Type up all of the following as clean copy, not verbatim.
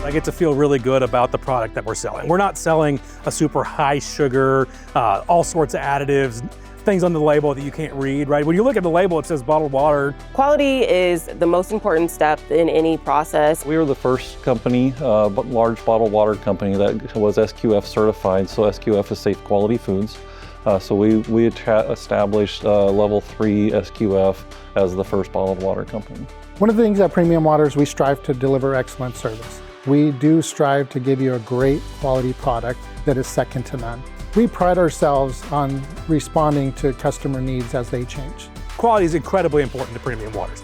I get to feel really good about the product that we're selling. We're not selling a super high sugar, all sorts of additives, things on the label that you can't read, right? When you look at the label, it says bottled water. Quality is the most important step in any process. We were the first company, large bottled water company that was SQF certified. So SQF is Safe Quality Foods. So we established level 3 SQF as the first bottled water company. One of the things at Premium Waters, we strive to deliver excellent service. We do strive to give you a great quality product that is second to none. We pride ourselves on responding to customer needs as they change. Quality is incredibly important to Premium Waters.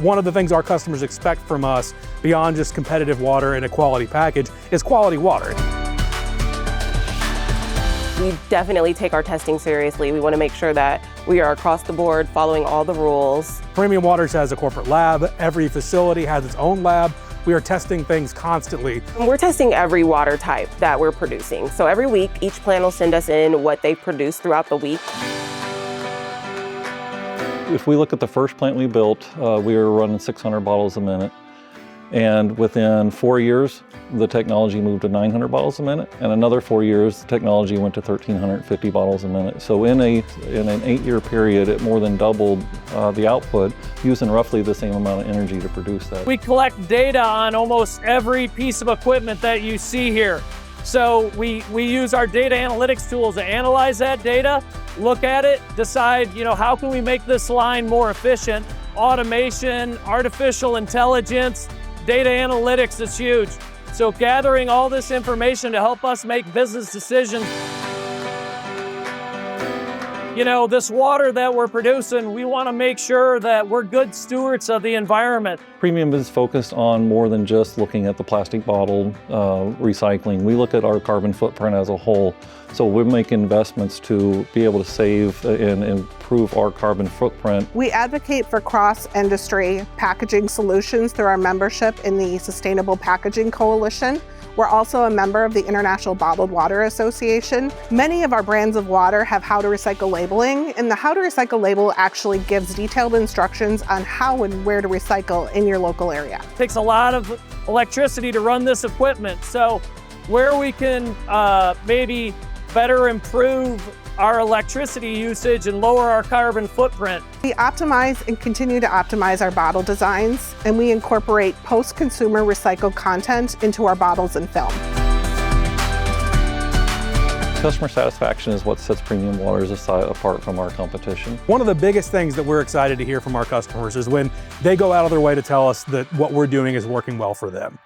One of the things our customers expect from us, beyond just competitive water and a quality package, is quality water. We definitely take our testing seriously. We want to make sure that we are across the board following all the rules. Premium Waters has a corporate lab. Every facility has its own lab. We are testing things constantly. We're testing every water type that we're producing. So every week, each plant will send us in what they've produced throughout the week. If we look at the first plant we built, we were running 600 bottles a minute. And within 4 years, the technology moved to 900 bottles a minute. And another 4 years, the technology went to 1,350 bottles a minute. So in an 8-year period, it more than doubled the output, using roughly the same amount of energy to produce that. We collect data on almost every piece of equipment that you see here. So we use our data analytics tools to analyze that data, look at it, decide, how can we make this line more efficient? Automation, artificial intelligence, data analytics is huge. So gathering all this information to help us make business decisions. This water that we're producing, we want to make sure that we're good stewards of the environment. Premium is focused on more than just looking at the plastic bottle recycling. We look at our carbon footprint as a whole. So we make investments to be able to save and improve our carbon footprint. We advocate for cross-industry packaging solutions through our membership in the Sustainable Packaging Coalition. We're also a member of the International Bottled Water Association. Many of our brands of water have how to recycle labeling, and the how to recycle label actually gives detailed instructions on how and where to recycle in your local area. It takes a lot of electricity to run this equipment, so where we can maybe better improve our electricity usage and lower our carbon footprint. We optimize and continue to optimize our bottle designs, and we incorporate post-consumer recycled content into our bottles and film. Customer satisfaction is what sets Premium Waters apart from our competition. One of the biggest things that we're excited to hear from our customers is when they go out of their way to tell us that what we're doing is working well for them.